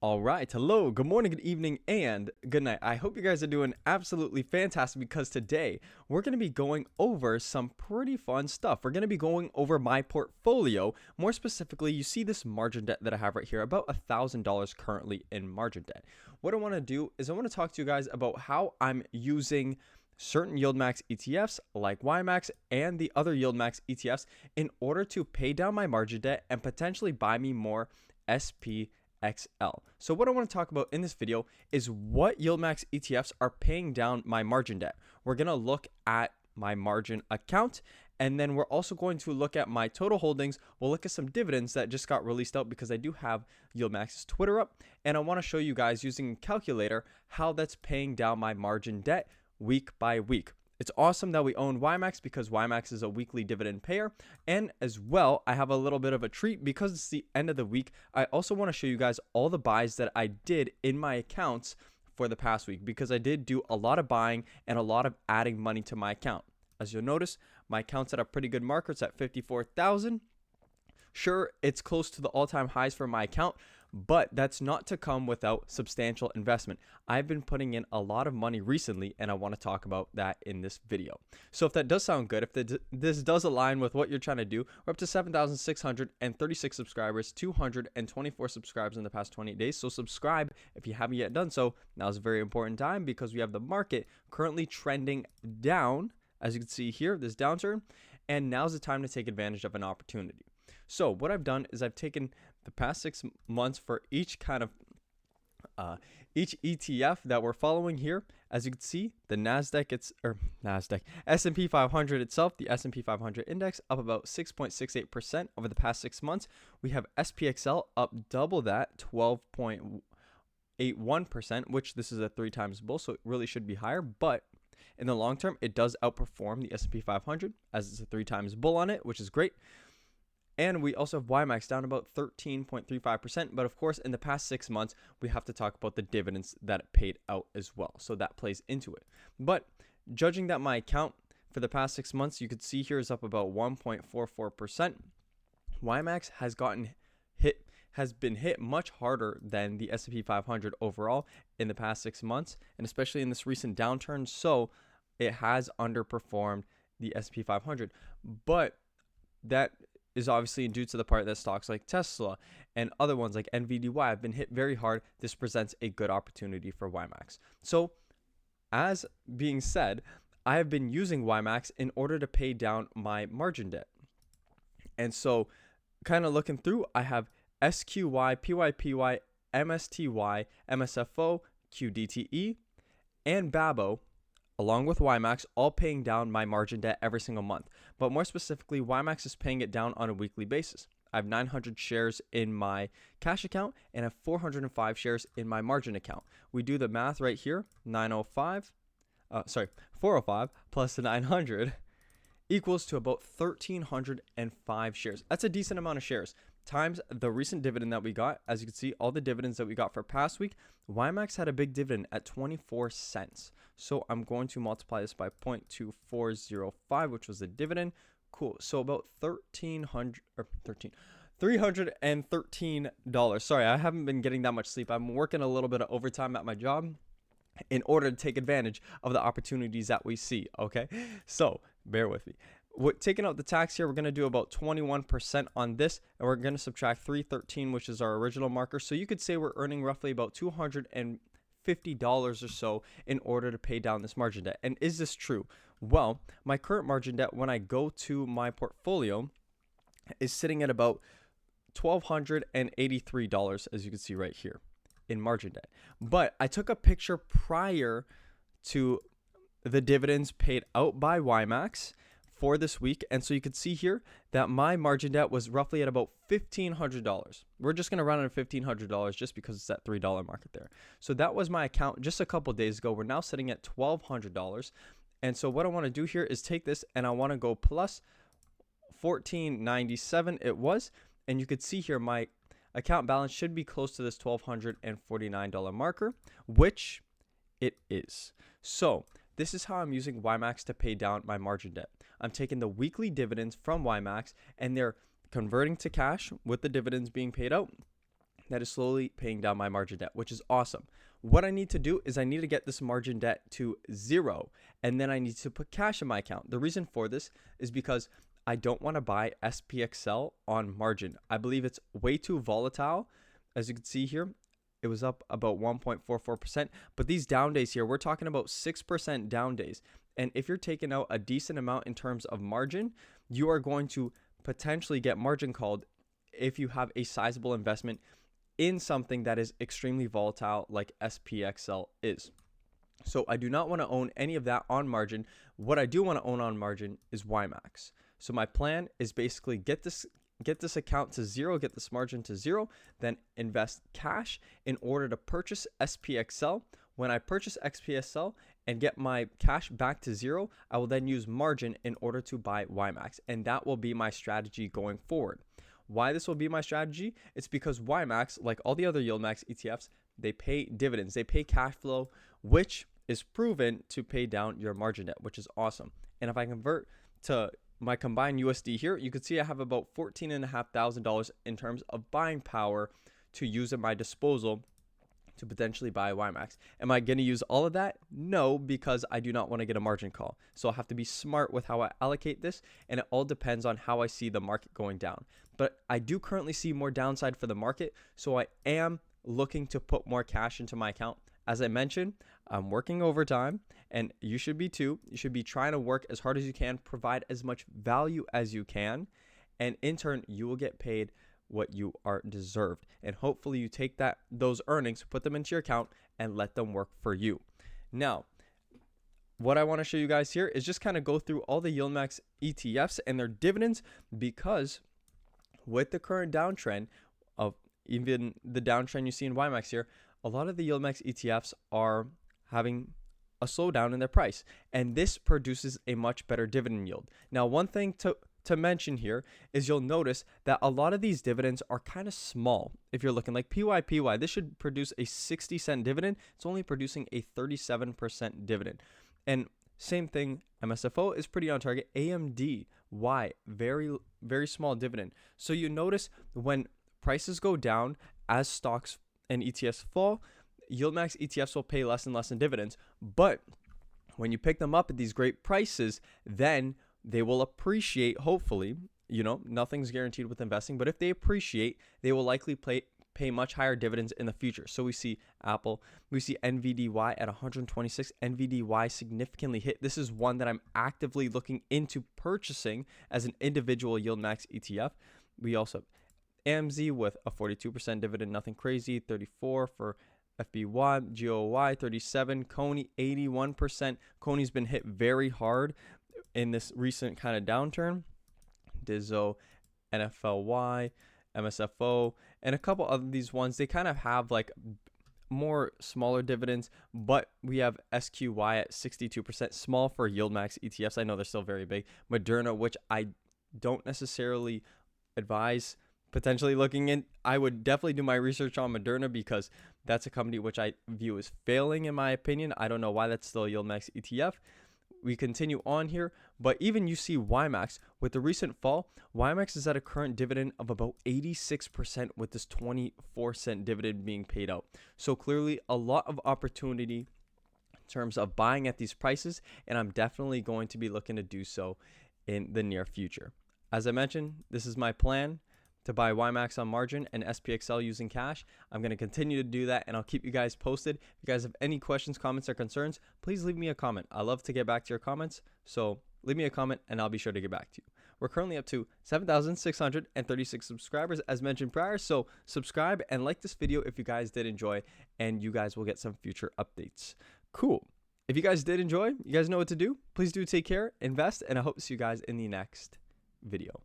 All right. Hello, good morning, good evening, and good night. I hope you guys are doing absolutely fantastic because today we're going to be going over some pretty fun stuff. We're going to be going over my portfolio. More specifically, you see this margin debt that I have right here, about $1,000 currently in margin debt. What I want to do is I want to talk to you guys about how I'm using certain Yieldmax ETFs like YMAX and the other Yieldmax ETFs in order to pay down my margin debt and potentially buy me more SPXL. So what I want to talk about in this video is what Yieldmax ETFs are paying down my margin debt. We're going to look at my margin account, and then we're also going to look at my total holdings. We'll look at some dividends that just got released out because I do have Yieldmax's Twitter up, and I want to show you guys using a calculator how that's paying down my margin debt week by week. It's awesome that we own YMAX because YMAX is a weekly dividend payer. And as well, I have a little bit of a treat because it's the end of the week. I also want to show you guys all the buys that I did in my accounts for the past week because I did do a lot of buying and a lot of adding money to my account. As you'll notice, my account's at a pretty good marker. It's at 54,000. Sure, it's close to the all-time highs for my account, but that's not to come without substantial investment. I've been putting in a lot of money recently, and I want to talk about that in this video. So if that does sound good, if this does align with what you're trying to do, we're up to 7,636 subscribers, 224 subscribers in the past 28 days. So subscribe if you haven't yet done so. Now is a very important time because we have the market currently trending down, as you can see here, this downturn, and now's the time to take advantage of an opportunity. So what I've done is I've taken the past 6 months for each kind of each ETF that we're following here. As you can see, the S&P 500 itself, the S&P 500 index up about 6.68% over the past 6 months. We have SPXL up double that, 12.81%, which this is a 3 times bull, so it really should be higher, but in the long term, it does outperform the S&P 500 as it's a 3 times bull on it, which is great. And we also have YMAX down about 13.35%. But of course, in the past 6 months, we have to talk about the dividends that it paid out as well. So that plays into it. But judging that my account for the past 6 months, you could see here is up about 1.44%. YMAX has been hit much harder than the S&P 500 overall in the past 6 months, and especially in this recent downturn. So it has underperformed the S&P 500. But that is obviously due to the part that stocks like Tesla and other ones like NVDY have been hit very hard. This presents a good opportunity for YMAX. So as being said, I have been using YMAX in order to pay down my margin debt. And so kind of looking through, I have SQY, PYPY, MSTY, MSFO, QDTE, and BABO, along with YMAX, all paying down my margin debt every single month. But more specifically, YMAX is paying it down on a weekly basis. I have 900 shares in my cash account and I have 405 shares in my margin account. We do the math right here, 405 plus the 900 equals to about 1,305 shares. That's a decent amount of shares. Times the recent dividend that we got. As you can see, all the dividends that we got for past week, YMAX had a big dividend at 24 cents. So I'm going to multiply this by 0.2405, which was the dividend. Cool. So about $313. Sorry, I haven't been getting that much sleep. I'm working a little bit of overtime at my job in order to take advantage of the opportunities that we see. Okay, so bear with me. Taking out the tax here, we're going to do about 21% on this, and we're going to subtract 313, which is our original marker. So you could say we're earning roughly about $250 or so in order to pay down this margin debt. And is this true? Well, my current margin debt, when I go to my portfolio, is sitting at about $1,283, as you can see right here, in margin debt. But I took a picture prior to the dividends paid out by YMAX for this week, and so you could see here that my margin debt was roughly at about $1,500. We're just going to run it at $1,500 just because it's that $3 market there. So that was my account just a couple days ago. We're now sitting at $1,200, and so what I want to do here is take this and I want to go plus $1,497 it was, and you could see here my account balance should be close to this $1,249 marker, which it is. So this is how I'm using YMAX to pay down my margin debt. I'm taking the weekly dividends from YMAX and they're converting to cash with the dividends being paid out. that is slowly paying down my margin debt, which is awesome. What I need to do is I need to get this margin debt to 0, and then I need to put cash in my account. The reason for this is because I don't want to buy SPXL on margin. I believe it's way too volatile. As you can see here, it was up about 1.44%, but these down days here, we're talking about 6% down days. And if you're taking out a decent amount in terms of margin, you are going to potentially get margin called if you have a sizable investment in something that is extremely volatile like SPXL is. So I do not want to own any of that on margin. What I do want to own on margin is YMAX. So my plan is basically get this account to 0, get this margin to 0, then invest cash in order to purchase SPXL. When I purchase SPXL and get my cash back to 0, I will then use margin in order to buy YMAX. And that will be my strategy going forward. Why this will be my strategy? It's because YMAX, like all the other Yieldmax ETFs, they pay dividends, they pay cash flow, which is proven to pay down your margin debt, which is awesome. And if I convert to my combined USD here, you can see I have about $14,500 in terms of buying power to use at my disposal to potentially buy YMAX. Am I going to use all of that? No, because I do not want to get a margin call. So I'll have to be smart with how I allocate this, and it all depends on how I see the market going down. But I do currently see more downside for the market, so I am looking to put more cash into my account. As I mentioned, I'm working overtime, and you should be too. You should be trying to work as hard as you can, provide as much value as you can, and in turn, you will get paid what you are deserved. And hopefully you take those earnings, put them into your account, and let them work for you. Now, what I want to show you guys here is just kind of go through all the Yieldmax ETFs and their dividends, because with the current downtrend of even the downtrend you see in YMAX here, a lot of the Yieldmax ETFs are having a slowdown in their price, and this produces a much better dividend yield. Now, one thing to mention here is you'll notice that a lot of these dividends are kind of small. If you're looking like PYPY, this should produce a 60-cent dividend. It's only producing a 37% dividend. And same thing, MSFO is pretty on target. AMDY, very, very small dividend. So you notice when prices go down as stocks and ETFs fall, Yieldmax ETFs will pay less and less in dividends. But when you pick them up at these great prices, then they will appreciate, hopefully. Nothing's guaranteed with investing, but if they appreciate, they will likely pay much higher dividends in the future. So we see Apple, we see NVDY at 126. NVDY significantly hit. This is one that I'm actively looking into purchasing as an individual Yieldmax ETF. We also have AMZ with a 42% dividend, nothing crazy. 34 for FBY, GOY 37, Coney 81%. Coney's been hit very hard in this recent kind of downturn. Dizzo, NFLY, MSFO, and a couple of these ones, they kind of have like more smaller dividends, but we have SQY at 62%, small for Yieldmax ETFs. I know they're still very big. Moderna, which I don't necessarily advise potentially looking in. I would definitely do my research on Moderna because that's a company which I view as failing in my opinion. I don't know why that's still a Yieldmax ETF. We continue on here, but even you see YMAX with the recent fall, YMAX is at a current dividend of about 86% with this 24-cent dividend being paid out. So clearly a lot of opportunity in terms of buying at these prices, and I'm definitely going to be looking to do so in the near future. As I mentioned, this is my plan to buy YMAX on margin and SPXL using cash. I'm going to continue to do that, and I'll keep you guys posted. If you guys have any questions, comments, or concerns, please leave me a comment. I love to get back to your comments, so leave me a comment and I'll be sure to get back to you. We're currently up to 7,636 subscribers as mentioned prior, so subscribe and like this video if you guys did enjoy, and you guys will get some future updates. Cool. If you guys did enjoy, you guys know what to do. Please do take care, invest, and I hope to see you guys in the next video.